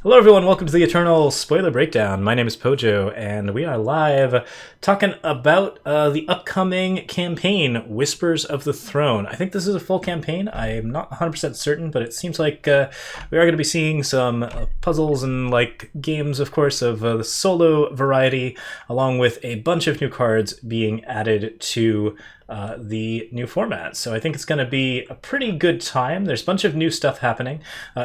Hello everyone, welcome to the Eternal Spoiler Breakdown. My name is Pojo, and we are live talking about the upcoming campaign, Whispers of the Throne. I think this is a full campaign. I am not 100% certain, but it seems like we are going to be seeing some puzzles and games, of course, of the solo variety, along with a bunch of new cards being added to the new format. So I think it's going to be a pretty good time. There's a bunch of new stuff happening.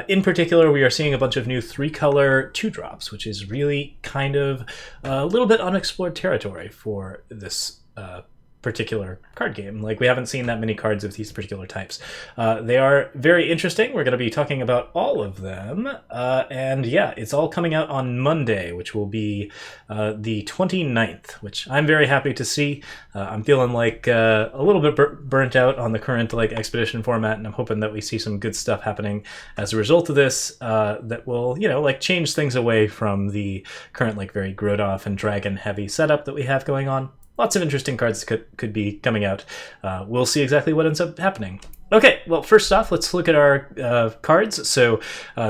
In particular, we are seeing a bunch of new 3-color 2-drops, which is really kind of a little bit unexplored territory for this particular card game. We haven't seen that many cards of these particular types. They are very interesting. We're going to be talking about all of them. And yeah, it's all coming out on Monday, which will be the 29th, which I'm very happy to see. I'm feeling a little bit burnt out on the current expedition format, and I'm hoping that we see some good stuff happening as a result of this that will, change things away from the current very Grodov and dragon heavy setup that we have going on. Lots of interesting cards could be coming out. We'll see exactly what ends up happening. Okay, well, first off, let's look at our cards. So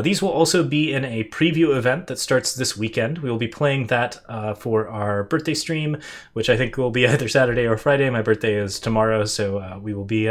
these will also be in a preview event that starts this weekend. We will be playing that for our birthday stream, which I think will be either Saturday or Friday. My birthday is tomorrow, so we'll be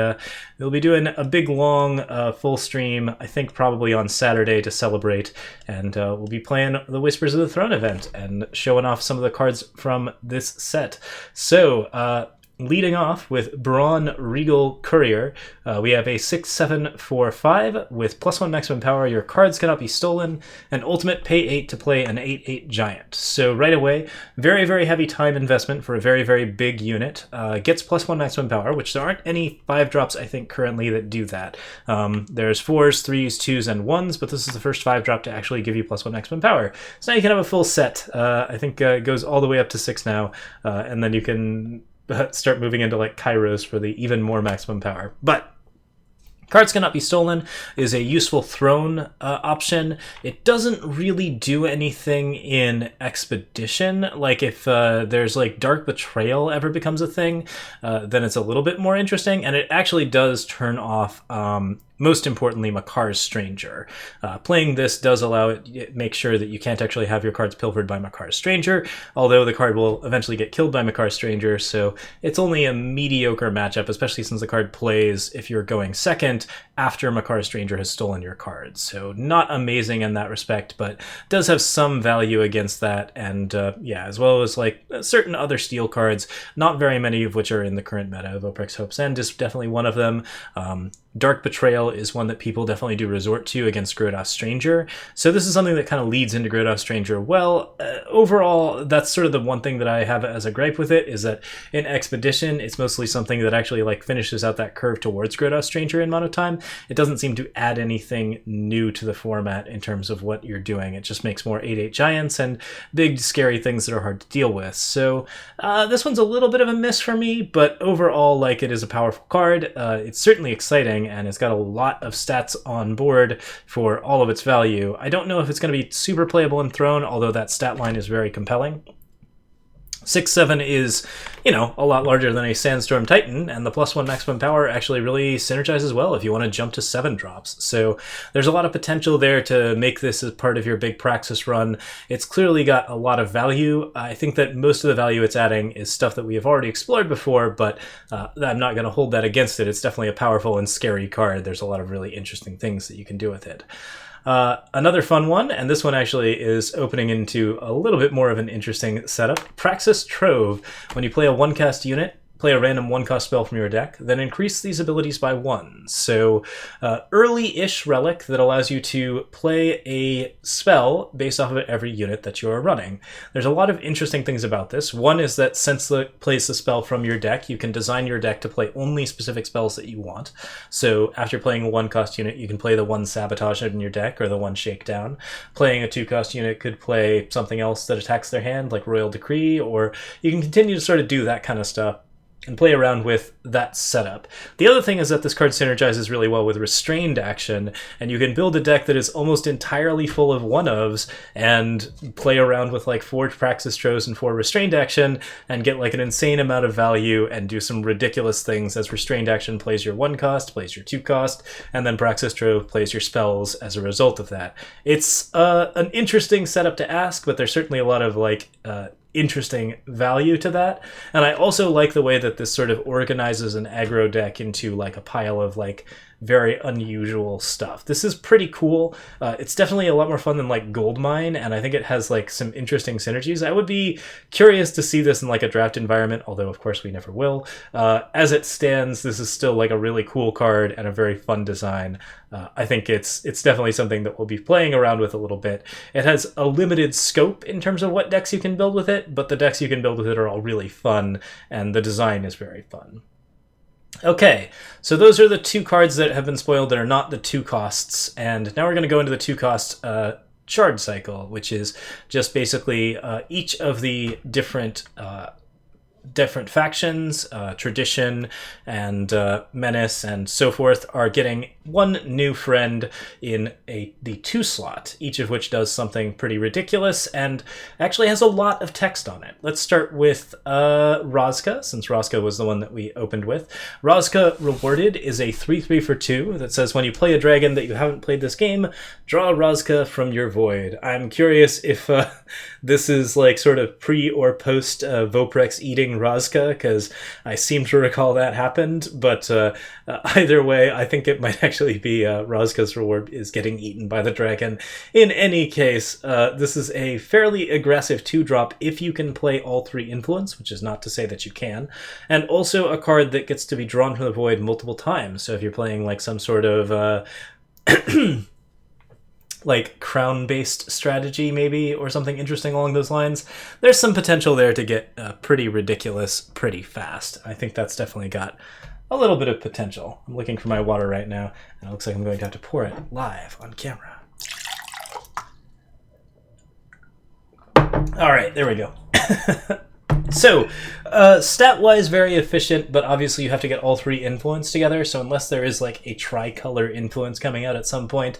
doing a big, long, full stream, I think probably on Saturday to celebrate, and we'll be playing the Whispers of the Throne event and showing off some of the cards from this set. So, leading off with Braun Regal Courier, we have a 6/7/4/5 with +1 maximum power. Your cards cannot be stolen. And ultimate, pay 8 to play an 8/8 giant. So right away, very, very heavy time investment for a very, very big unit. Gets +1 maximum power, which there aren't any 5-drops, I think, currently that do that. There's 4s, 3s, 2s, and 1s, but this is the first 5-drop to actually give you +1 maximum power. So now you can have a full set. I think it goes all the way up to 6 now, and then you can start moving into Kairos for the even more maximum power. But cards cannot be stolen is a useful throne option. It doesn't really do anything in Expedition. If there's Dark Betrayal ever becomes a thing, then it's a little bit more interesting, and it actually does turn off most importantly, Makar's Stranger. Playing this does allow it, make sure that you can't actually have your cards pilfered by Makar's Stranger, although the card will eventually get killed by Makar's Stranger, so it's only a mediocre matchup, especially since the card plays if you're going second after Makar's Stranger has stolen your cards. So not amazing in that respect, but does have some value against that, and yeah, as well as certain other steel cards, not very many of which are in the current meta. Voprex Hope's End is definitely one of them. Dark Betrayal is one that people definitely do resort to against Grodov's Stranger. So this is something that kind of leads into Grodov's Stranger well. Overall, that's sort of the one thing that I have as a gripe with it, is that in Expedition, it's mostly something that actually finishes out that curve towards Grodov's Stranger in mono time. It doesn't seem to add anything new to the format in terms of what you're doing. It just makes more 8/8 giants and big, scary things that are hard to deal with. So this one's a little bit of a miss for me, but overall, it is a powerful card. It's certainly exciting, and it's got a lot of stats on board for all of its value. I don't know if it's going to be super playable in Throne, although that stat line is very compelling. 6/7 is, a lot larger than a Sandstorm Titan, and the +1 maximum power actually really synergizes well if you want to jump to 7-drops. So there's a lot of potential there to make this as part of your big praxis run. It's clearly got a lot of value. I think that most of the value it's adding is stuff that we have already explored before, but I'm not going to hold that against it. It's definitely a powerful and scary card. There's a lot of really interesting things that you can do with it. Another fun one, and this one actually is opening into a little bit more of an interesting setup. Praxis Trove. When you play a 1-cast unit, play a random 1-cost spell from your deck, then increase these abilities by 1. So early-ish relic that allows you to play a spell based off of every unit that you're running. There's a lot of interesting things about this. One is that since it plays the spell from your deck, you can design your deck to play only specific spells that you want. So after playing a 1-cost unit, you can play the 1 Sabotage in your deck or the 1 Shakedown. Playing a 2-cost unit could play something else that attacks their hand, like Royal Decree, or you can continue to sort of do that kind of stuff and play around with that setup. The other thing is that this card synergizes really well with restrained action, and you can build a deck that is almost entirely full of one-ofs and play around with like 4 praxis troves and 4 restrained action and get like an insane amount of value and do some ridiculous things as restrained action plays your 1 cost, plays your 2 cost, and then praxis trove plays your spells as a result of that. It's an interesting setup to ask, but there's certainly a lot of like interesting value to that. And I also like the way that this sort of organizes an aggro deck into like a pile of like very unusual stuff. This is pretty cool. It's definitely a lot more fun than like Goldmine, and I think it has like some interesting synergies. I would be curious to see this in like a draft environment, although of course we never will. As it stands, this is still like a really cool card and a very fun design. I think it's definitely something that we'll be playing around with a little bit. It has a limited scope in terms of what decks you can build with it, but the decks you can build with it are all really fun, and the design is very fun. Okay, so those are the 2 cards that have been spoiled that are not the 2 costs, and now we're going to go into the 2 cost shard cycle, which is just basically each of the different factions, tradition and menace and so forth, are getting 1 new friend in the 2 slot, each of which does something pretty ridiculous and actually has a lot of text on it. Let's start with Rozka, since Rozka was the one that we opened with. Rozka Rewarded is a 3/3 for 2 that says when you play a dragon that you haven't played this game, draw Rozka from your void. I'm curious if this is like sort of pre or post Voprex eating Rozka, because I seem to recall that happened, but either way, I think it might actually be Rozka's reward is getting eaten by the dragon. In any case, this is a fairly aggressive 2-drop if you can play all 3 influence, which is not to say that you can, and also a card that gets to be drawn from the void multiple times. So if you're playing like some sort of like crown-based strategy maybe, or something interesting along those lines, there's some potential there to get pretty ridiculous pretty fast. I think that's definitely got a little bit of potential. I'm looking for my water right now, and it looks like I'm going to have to pour it live on camera. All right, there we go. So, stat-wise, very efficient, but obviously you have to get all 3 influence together, so unless there is like a tricolor influence coming out at some point,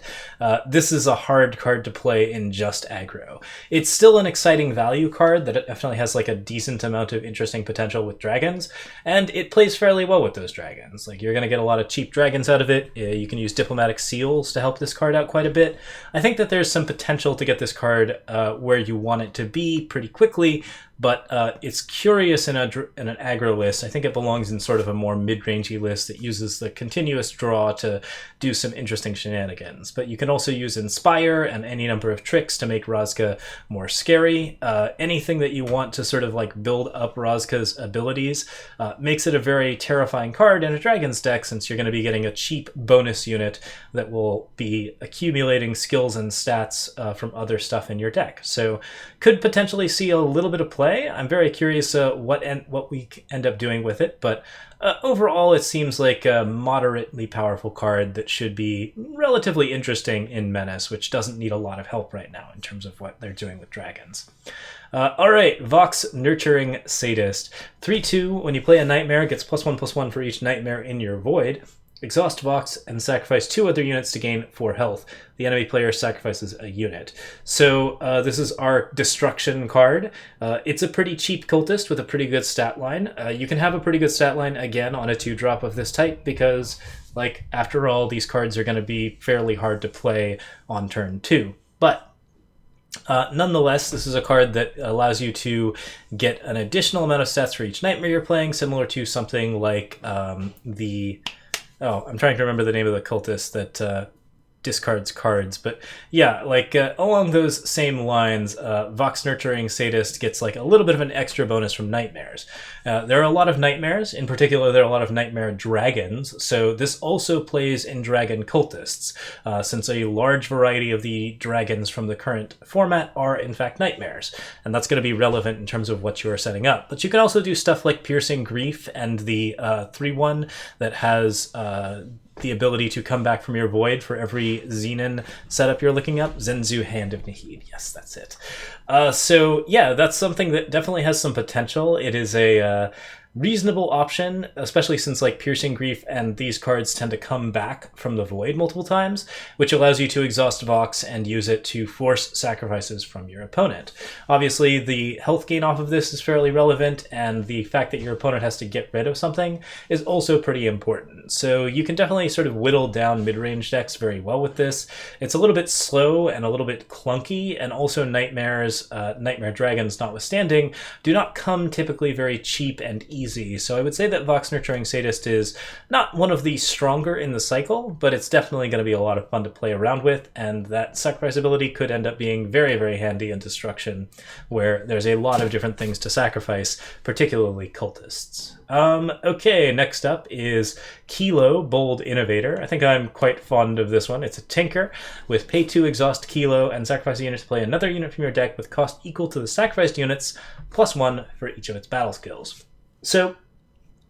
this is a hard card to play in just aggro. It's still an exciting value card that definitely has like a decent amount of interesting potential with dragons, and it plays fairly well with those dragons. Like, you're going to get a lot of cheap dragons out of it. You can use diplomatic seals to help this card out quite a bit. I think that there's some potential to get this card where you want it to be pretty quickly, but it's curious in an aggro list. I think it belongs in sort of a more mid-rangey list that uses the continuous draw to do some interesting shenanigans. But you can also use Inspire and any number of tricks to make Rozka more scary. Anything that you want to sort of like build up Rozka's abilities makes it a very terrifying card in a Dragon's deck, since you're going to be getting a cheap bonus unit that will be accumulating skills and stats from other stuff in your deck. So could potentially see a little bit of play. I'm very curious what we end up doing with it, but overall it seems like a moderately powerful card that should be relatively interesting in Menace, which doesn't need a lot of help right now in terms of what they're doing with dragons. All right, Vox Nurturing Sadist. 3/2, when you play a nightmare, it gets +1/+1 for each nightmare in your void. Exhaust Vox and sacrifice 2 other units to gain 4 health. The enemy player sacrifices a unit. So this is our destruction card. It's a pretty cheap cultist with a pretty good stat line. You can have a pretty good stat line again on a 2-drop of this type because, like, after all, these cards are going to be fairly hard to play on turn 2. But nonetheless, this is a card that allows you to get an additional amount of stats for each nightmare you're playing, similar to something like I'm trying to remember the name of the cultist that discards cards, but yeah, like along those same lines, Vox Nurturing Sadist gets like a little bit of an extra bonus from nightmares. There are a lot of nightmares. In particular, there are a lot of nightmare dragons, so this also plays in dragon cultists, since a large variety of the dragons from the current format are in fact nightmares, and that's going to be relevant in terms of what you are setting up. But you can also do stuff like Piercing Grief and the 3/1 that has the ability to come back from your void for every Xenon setup you're looking up. Zenzu Hand of Nahid. Yes, that's it. So yeah, that's something that definitely has some potential. It is a reasonable option, especially since like Piercing Grief and these cards tend to come back from the void multiple times, which allows you to exhaust Vox and use it to force sacrifices from your opponent. Obviously, the health gain off of this is fairly relevant, and the fact that your opponent has to get rid of something is also pretty important. So you can definitely sort of whittle down mid-range decks very well with this. It's a little bit slow and a little bit clunky, and also Nightmares, Nightmare Dragons notwithstanding, do not come typically very cheap and easy. So I would say that Vox Nurturing Sadist is not one of the stronger in the cycle, but it's definitely going to be a lot of fun to play around with, and that sacrifice ability could end up being very, very handy in Destruction, where there's a lot of different things to sacrifice, particularly cultists. Okay, next up is Kylo, Bold Innovator. I think I'm quite fond of this one. It's a Tinker with pay 2, exhaust Kylo, and sacrifice a unit to play another unit from your deck with cost equal to the sacrificed units, +1 for each of its battle skills. So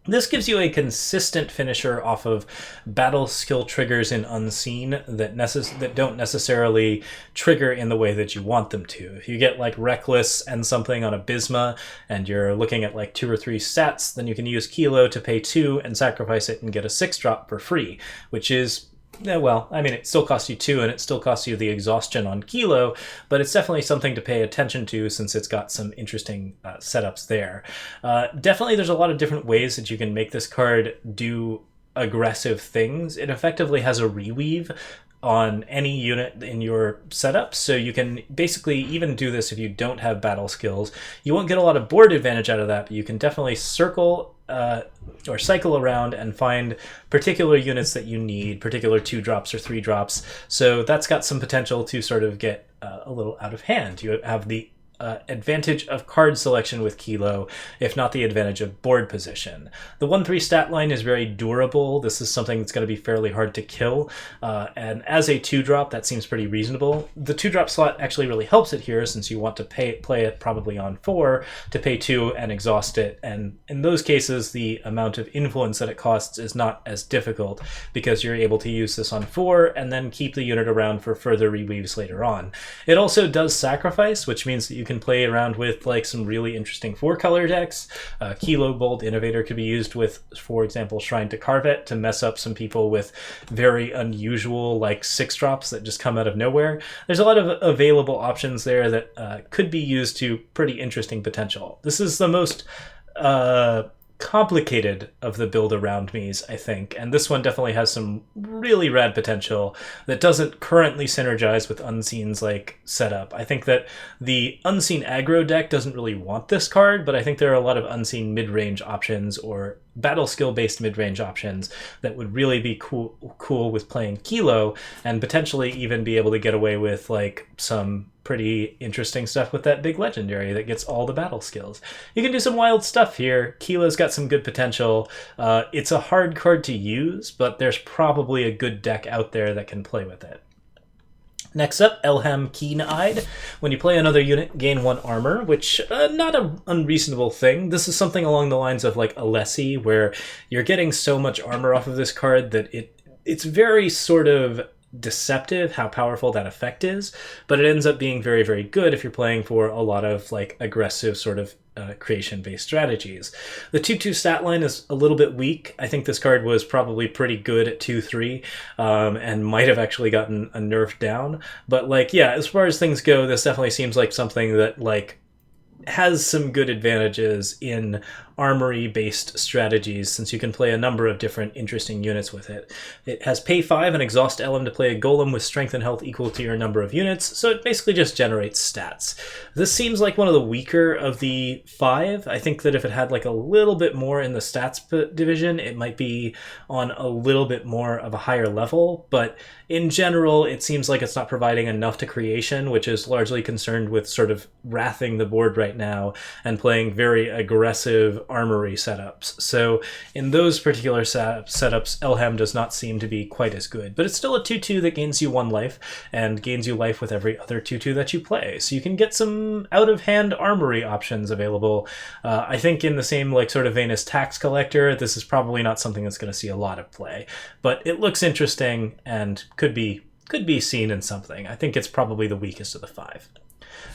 this gives you a consistent finisher off of battle skill triggers in Unseen that don't necessarily trigger in the way that you want them to. If you get like Reckless and something on Abysma and you're looking at like 2 or 3 stats, then you can use Kylo to pay 2 and sacrifice it and get a 6-drop for free, which is, well, I mean, it still costs you 2 and it still costs you the exhaustion on Kylo, but it's definitely something to pay attention to since it's got some interesting setups there. Definitely there's a lot of different ways that you can make this card do aggressive things. It effectively has a reweave on any unit in your setup, so you can basically even do this if you don't have battle skills. You won't get a lot of board advantage out of that, but you can definitely circle or cycle around and find particular units that you need, particular 2-drops or 3-drops. So that's got some potential to sort of get a little out of hand. You have the advantage of card selection with Kylo, if not the advantage of board position. The 1/3 stat line is very durable. This is something that's going to be fairly hard to kill, and as a 2-drop, that seems pretty reasonable. The 2-drop slot actually really helps it here, since you want to play it probably on 4 to pay 2 and exhaust it, and in those cases, the amount of influence that it costs is not as difficult, because you're able to use this on 4 and then keep the unit around for further reweaves later on. It also does sacrifice, which means that you can play around with like some really interesting 4-color decks. Kylo Bold Innovator could be used with, for example, Shrine to Carvet to mess up some people with very unusual like 6-drops that just come out of nowhere. There's a lot of available options there that could be used to pretty interesting potential. This is the most complicated of the build around me's, I think, and this one definitely has some really rad potential that doesn't currently synergize with Unseen's like setup. I think that the Unseen aggro deck doesn't really want this card, but I think there are a lot of Unseen mid-range options or battle skill based mid-range options that would really be cool with playing Kylo, and potentially even be able to get away with like some pretty interesting stuff with that big legendary that gets all the battle skills. You can do some wild stuff here. Kylo's got some good potential. It's a hard card to use, but there's probably a good deck out there that can play with it. Next up, Elham Keeneyed. When you play another unit, gain 1 armor, which not an unreasonable thing. This is something along the lines of like Alessi, where you're getting so much armor off of this card that it's very sort of deceptive how powerful that effect is, but it ends up being very, very good if you're playing for a lot of like aggressive sort of creation-based strategies. The 2/2 stat line is a little bit weak. I think this card was probably pretty good at 2/3 and might have actually gotten a nerf down. But like, yeah, as far as things go, this definitely seems like something that like has some good advantages in armory-based strategies, since you can play a number of different interesting units with it. It has pay 5 and exhaust Elm to play a golem with strength and health equal to your number of units, so it basically just generates stats. This seems like one of the weaker of the 5. I think that if it had like a little bit more in the stats division, it might be on a little bit more of a higher level, but in general, it seems like it's not providing enough to creation, which is largely concerned with sort of wrathing the board right now and playing very aggressive armory setups. So in those particular setups, Elham does not seem to be quite as good, but it's still a 2/2 that gains you 1 life and gains you life with every other 2/2 that you play. So you can get some out-of-hand armory options available. I think in the same like sort of vein as Tax Collector, this is probably not something that's going to see a lot of play, but it looks interesting and could be seen in something. I think it's probably the weakest of the 5.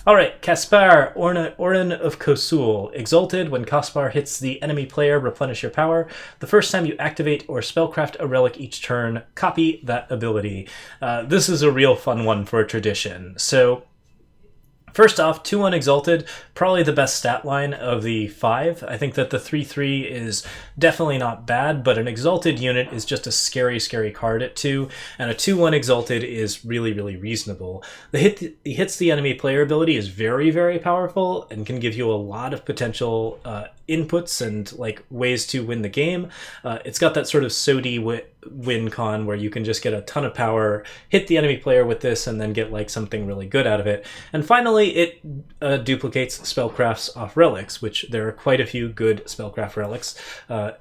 All right, Kaspar, Orin of Kosul. Exalted, when Kaspar hits the enemy player, replenish your power. The first time you activate or spellcraft a relic each turn, copy that ability. This is a real fun one for a tradition. So first off, 2-1 Exalted, probably the best stat line of the 5. I think that the 3-3 is definitely not bad, but an Exalted unit is just a scary, scary card at 2, and a 2-1 Exalted is really, really reasonable. The hits the enemy player ability is very, very powerful and can give you a lot of potential inputs and like ways to win the game. It's got that sort of SODI win con where you can just get a ton of power, hit the enemy player with this, and then get like something really good out of it. And finally, it duplicates spellcrafts off relics, which there are quite a few good spellcraft relics.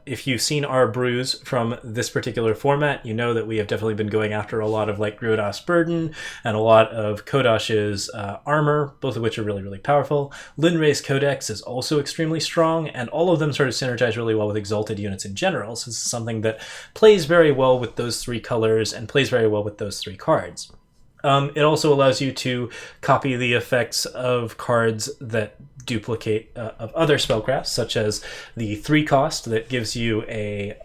If you've seen our brews from this particular format, you know that we have definitely been going after a lot of like Gruodas Burden and a lot of Kodash's armor, both of which are really, really powerful. Linray's Codex is also extremely strong, and all of them sort of synergize really well with Exalted units in general. So this is something that plays very well with those 3 colors and plays very well with those 3 cards. It also allows you to copy the effects of cards that duplicate of other spellcrafts, such as the 3 cost that gives you a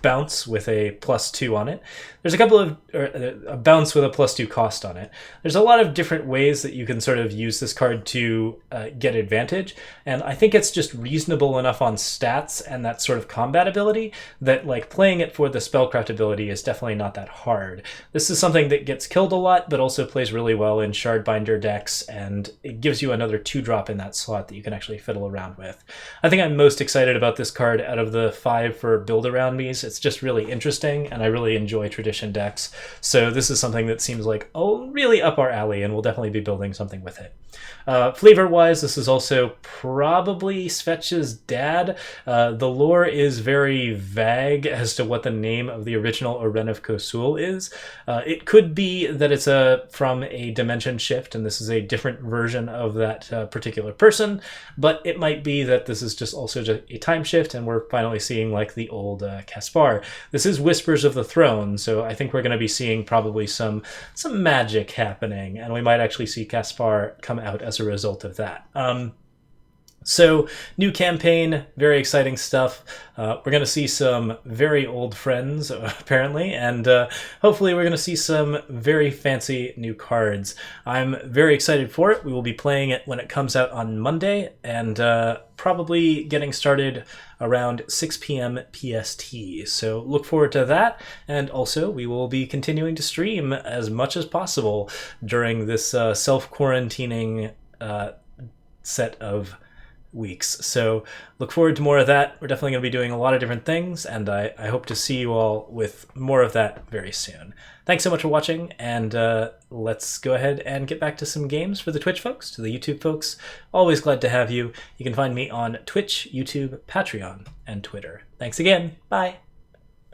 bounce with a +2 on it. There's a couple of a bounce with a +2 cost on it. There's a lot of different ways that you can sort of use this card to get advantage, and I think it's just reasonable enough on stats and that sort of combat ability that like playing it for the spellcraft ability is definitely not that hard. This is something that gets killed a lot, but also plays really well in Shardbinder decks, and it gives you another 2-drop in that slot that you can actually fiddle around with. I think I'm most excited about this card out of the 5 for build around me's. It's just really interesting, and I really enjoy tradition decks. So this is something that seems like, oh, really up our alley, and we'll definitely be building something with it. Flavor-wise, this is also probably Svetch's dad. The lore is very vague as to what the name of the original Oren of Kosul is. It could be that it's from a dimension shift, and this is a different version of that particular person, but it might be that this is just also just a time shift, and we're finally seeing like the old Kaspar. This is Whispers of the Throne, so I think we're going to be seeing probably some magic happening, and we might actually see Kaspar come out as a result of that. So, new campaign, very exciting stuff. We're going to see some very old friends, apparently, and hopefully we're going to see some very fancy new cards. I'm very excited for it. We will be playing it when it comes out on Monday, and probably getting started around 6 p.m. PST. So look forward to that, and also we will be continuing to stream as much as possible during this self-quarantining set of weeks. So look forward to more of that. We're definitely going to be doing a lot of different things, and I hope to see you all with more of that very soon. Thanks so much for watching, and let's go ahead and get back to some games for the Twitch folks, to the YouTube folks. Always glad to have you. You can find me on Twitch, YouTube, Patreon, and Twitter. Thanks again. Bye.